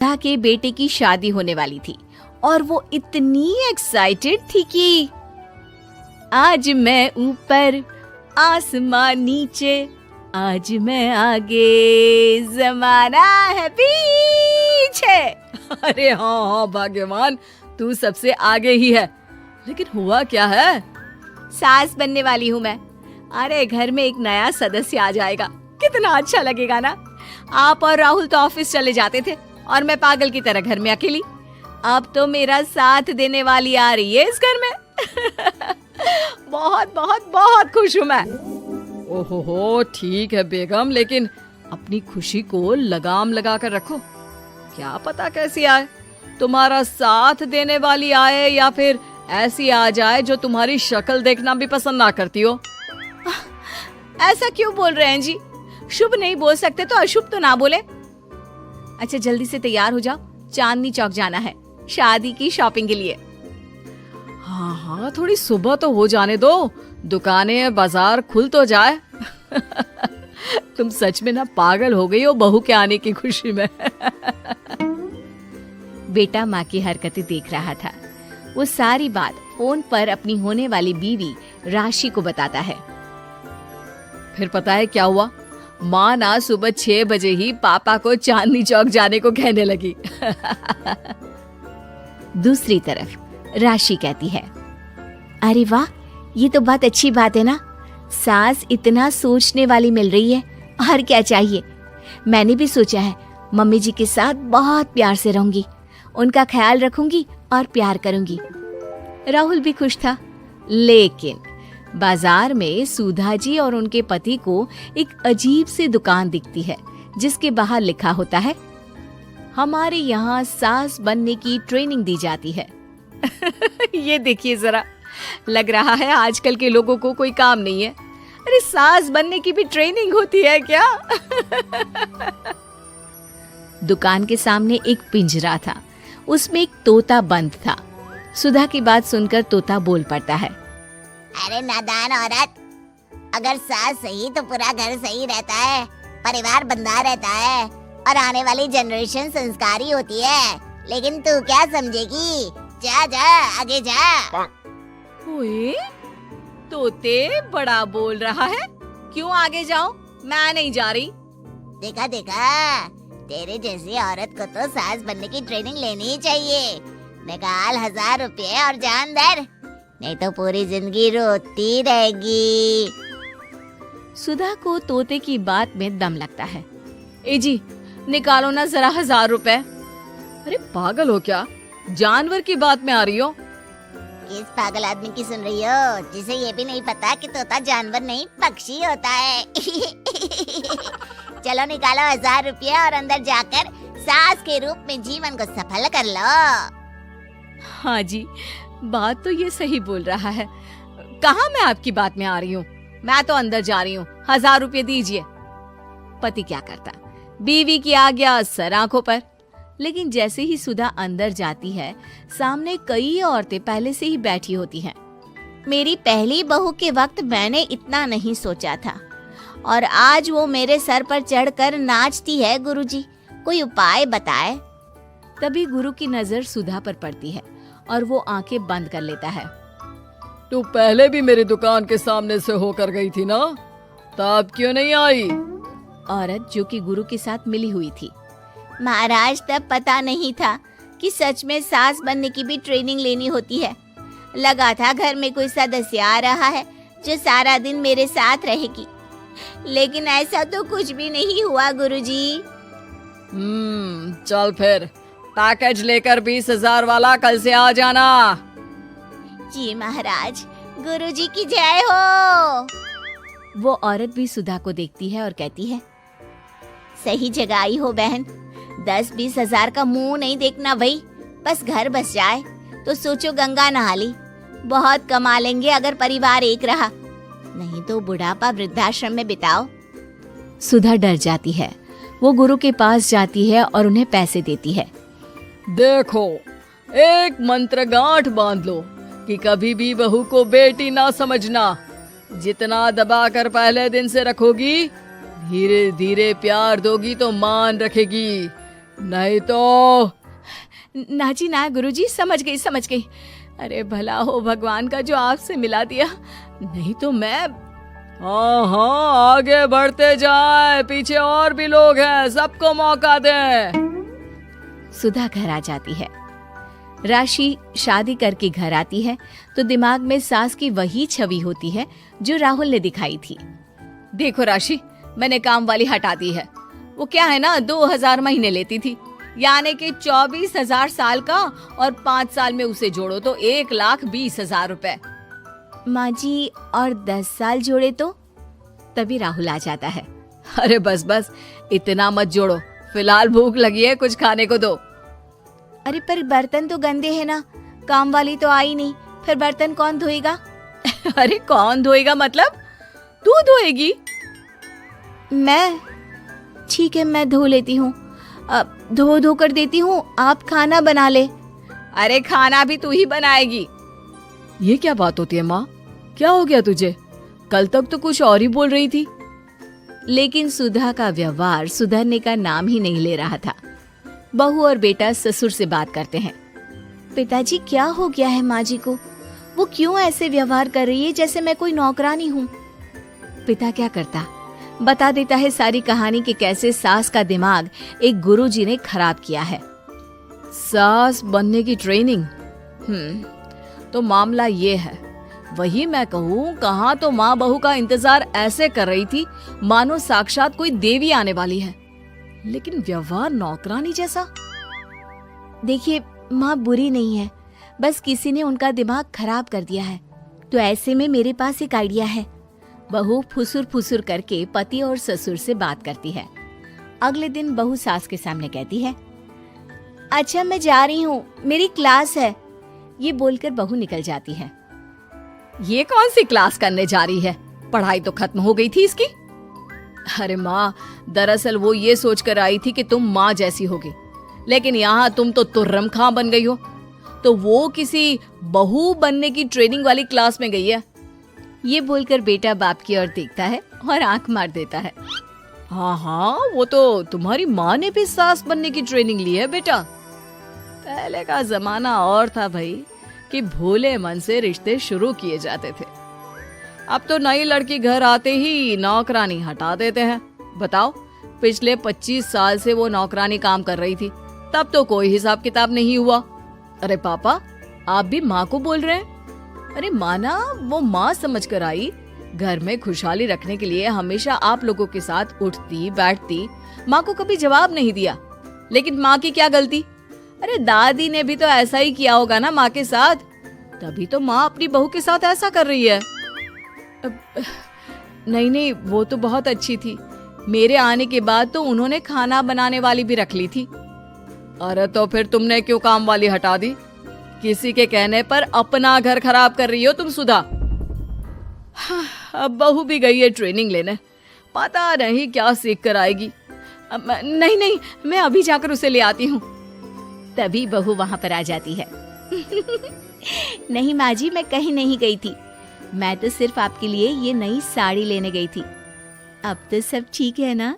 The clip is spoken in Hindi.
सुधा के बेटे की शादी होने वाली थी और वो इतनी एक्साइटेड थी कि आज मैं ऊपर आसमां नीचे, आज मैं आगे जमाना है पीछे। अरे हाँ हाँ भाग्यवान, तू सबसे आगे ही है। लेकिन हुआ क्या है? सास बनने वाली हूँ मैं। अरे घर में एक नया सदस्य आ जाएगा, कितना अच्छा लगेगा ना। आप और राहुल तो ऑफिस चले जाते थे और मैं पागल की तरह घर में अकेली। अब तो मेरा साथ देने वाली आ रही है इस घर में। बहुत बहुत बहुत खुश हूँ मैं। ओहो ठीक है बेगम, लेकिन अपनी खुशी को लगाम लगा कर रखो। क्या पता कैसी आए, तुम्हारा साथ देने वाली आए या फिर ऐसी आ जाए जो तुम्हारी शक्ल देखना भी पसंद ना करती हो। ऐसा क्यों बोल रहे हैं जी? शुभ नहीं बोल सकते तो अशुभ तो ना बोले। अच्छा जल्दी से तैयार हो जाओ, चांदनी चौक जाना है शादी की शॉपिंग के लिए। हाँ हाँ, थोड़ी सुबह तो हो जाने दो, दुकानें बाजार खुल तो जाए। तुम सच में ना पागल हो गई हो बहू के आने की खुशी में। बेटा माँ की हरकतें देख रहा था। वो सारी बात फोन पर अपनी होने वाली बीवी राशि को बताता है। फिर पता है क्या हुआ? माँ ना सुबह 6 बजे ही पापा को चांदनी चौक जाने को कहने लगी। दूसरी तरफ राशि कहती है, अरे वाह, ये तो बहुत अच्छी बात है ना। सास इतना सोचने वाली मिल रही है, और क्या चाहिए। मैंने भी सोचा है मम्मी जी के साथ बहुत प्यार से रहूंगी, उनका ख्याल रखूंगी और प्यार करूंगी। राहुल भी खुश था। लेकिन बाजार में सुधा जी और उनके पति को एक अजीब सी दुकान दिखती है जिसके बाहर लिखा होता है, हमारे यहाँ सास बनने की ट्रेनिंग दी जाती है। ये देखिए जरा, लग रहा है आजकल के लोगों को कोई काम नहीं है। अरे सास बनने की भी ट्रेनिंग होती है क्या? दुकान के सामने एक पिंजरा था, उसमें एक तोता बंद था। सुधा की बात सुनकर तोता बोल पड़ता है, अरे नादान औरत, अगर सास सही तो पूरा घर सही रहता है, परिवार बंधा रहता है और आने वाली जनरेशन संस्कारी होती है। लेकिन तू क्या समझेगी? जा जा आगे जा। ओए, तोते बड़ा बोल रहा है, क्यों आगे जाऊं? मैं नहीं जा रही। देखा देखा, तेरे जैसी औरत को तो सास बनने की ट्रेनिंग लेनी ही चाहिए। निकाल 1000 रुपये और जान दर, नहीं तो पूरी जिंदगी रोती रहेगी। सुधा को तोते की बात में दम लगता है। ए जी, निकालो ना जरा 1000 रुपए। अरे पागल हो क्या? जानवर की बात में आ रही हो? किस पागल आदमी की सुन रही हो, जिसे ये भी नहीं पता कि तोता जानवर नहीं पक्षी होता है। चलो निकालो 1000 रुपये और अंदर जाकर सास के रूप में जीवन को सफल कर लो। हाँ जी, बात तो ये सही बोल रहा है। कहाँ मैं आपकी बात में आ रही हूँ? मैं तो अंदर जा रही हूँ, 1000 रुपये दीजिए। पति क्या करता, बीवी की आज्ञा सर आंखों पर। लेकिन जैसे ही सुधा अंदर जाती है, सामने कई औरतें पहले से ही बैठी होती हैं। मेरी पहली बहू के वक्त मैंने इतना नहीं सोचा था, और आज वो मेरे सर पर चढ़कर नाचती है। गुरुजी, कोई उपाय बताए। तभी गुरु की नजर सुधा पर पड़ती है और वो आंखें बंद कर लेता है। तू पहले भी मेरी दुकान के सामने से होकर गई थी ना, तब क्यों नहीं आई? औरत जो कि गुरु के साथ मिली हुई थी। महाराज, तब पता नहीं था कि सच में सास बनने की भी ट्रेनिंग लेनी होती है। लगा था घर में कोई सदस्य आ रहा है जो सारा दिन मेरे साथ रहेगी, लेकिन ऐसा तो कुछ भी नहीं हुआ गुरुजी। चल फिर पैकेज लेकर 20,000 वाला कल से आ जाना। जी महाराज, गुरुजी की जय हो। वो औरत भी सुधा को देखती है और कहती है, सही जगह आई हो बहन। 10-20 हजार का मुंह नहीं देखना भाई, बस घर बस जाए तो सोचो गंगा नहा ली। बहुत कमा लेंगे अगर परिवार एक रहा, नहीं तो बुढ़ापा वृद्धाश्रम में बिताओ। सुधा डर जाती है। वो गुरु के पास जाती है और उन्हें पैसे देती है। देखो, एक मंत्र गांठ बांध लो कि कभी भी बहू को बेटी ना समझना। जितना दबाकर पहले दिन से रखोगी, धीरे धीरे प्यार दोगी तो मान रखेगी। नहीं तो। ना जी ना गुरुजी, समझ गई। अरे भला हो भगवान का जो आपसे मिला दिया, नहीं तो मैं। हाँ हाँ, आगे बढ़ते जाए, पीछे और भी लोग हैं, सबको मौका दे। सुधा घर आ जाती है। राशि शादी करके घर आती है तो दिमाग में सास की वही छवि होती है जो राहुल ने दिखाई थी। देखो राशि, मैंने काम वाली हटा दी है। वो क्या है ना, 2000 महीने लेती थी, यानी कि 24,000 साल का, और 5 साल में उसे जोड़ो तो 1,20,000 रुपए। माँ जी, और 10 साल जोड़े तो? तभी राहुल आ जाता है। अरे बस बस, इतना मत जोड़ो, फिलहाल भूख लगी है, कुछ खाने को दो। अरे पर बर्तन तो गंदे हैं ना, काम वाली तो आई नहीं, फिर बर्तन कौन धोएगा? अरे कौन धोएगा मतलब? तू धोएगी? मैं? ठीक है, मैं धो लेती हूँ। अब धो कर देती हूँ, आप खाना बना ले। अरे खाना भी तू ही बनाएगी? ये क्या बात होती है माँ? क्या हो गया तुझे? कल तक तो कुछ और ही बोल रही थी। लेकिन सुधा का व्यवहार सुधरने का नाम ही नहीं ले रहा था। बहू और बेटा ससुर से बात करते हैं। पिताजी, क्या हो गया है माँ जी को? वो क्यों ऐसे व्यवहार कर रही है जैसे मैं कोई नौकरानी हूँ? पिता क्या करता, बता देता है सारी कहानी कि कैसे सास का दिमाग एक गुरुजी ने खराब किया है। सास बनने की ट्रेनिंग? तो मामला ये है, वही मैं कहूँ, कहाँ तो माँ बहू का इंतजार ऐसे कर रही थी मानो साक्षात कोई देवी आने वाली है, लेकिन व्यवहार नौकरानी जैसा। देखिए, माँ बुरी नहीं है, बस किसी ने उनका दिमाग खराब कर दिया है। तो ऐसे में मेरे पास एक आइडिया है। बहू फुसुर फुसुर करके पति और ससुर से बात करती है। अगले दिन बहू सास के सामने कहती है, अच्छा मैं जा रही हूँ, मेरी क्लास है। ये बोलकर बहू निकल जाती है। ये कौन सी क्लास करने जा रही है? पढ़ाई तो खत्म हो गई थी इसकी। अरे माँ, दरअसल वो ये सोच कर आई थी कि तुम माँ जैसी होगी, लेकिन यहाँ तुम तो तुर्रम खां बन गई हो। तो वो किसी बहू बनने की ट्रेनिंग वाली क्लास में गई है। ये बोलकर बेटा बाप की ओर देखता है और आंख मार देता है। हाँ हाँ, वो तो तुम्हारी माँ ने भी सास बनने की ट्रेनिंग ली है बेटा। पहले का जमाना और था भाई, कि भोले मन से रिश्ते शुरू किए जाते थे। अब तो नई लड़की घर आते ही नौकरानी हटा देते हैं। बताओ, पिछले 25 साल से वो नौकरानी काम कर रही थी, तब तो कोई हिसाब किताब नहीं हुआ। अरे पापा, आप भी माँ को बोल रहे हैं? अरे माना, वो माँ समझ कर आई, घर में खुशहाली रखने के लिए हमेशा आप लोगों के साथ उठती बैठती, माँ को कभी जवाब नहीं दिया। लेकिन माँ की क्या गलती? अरे दादी ने भी तो ऐसा ही किया होगा ना माँ के साथ, तभी तो माँ अपनी बहू के साथ ऐसा कर रही है। नहीं, वो तो बहुत अच्छी थी। मेरे आने के बाद तो उन्होंने खाना बनाने वाली भी रख ली थी। अरे तो फिर तुमने क्यों काम वाली हटा दी? किसी के कहने पर अपना घर खराब कर रही हो तुम सुधा। अब बहू भी गई है ट्रेनिंग लेने, पता नहीं क्या सीख कर आएगी। नहीं, मैं अभी जाकर उसे ले आती हूँ। तभी बहू वहां पर आ जाती है। नहीं माँ जी, मैं कहीं नहीं गई थी, मैं तो सिर्फ आपके लिए ये नई साड़ी लेने गई थी। अब तो सब ठीक है ना?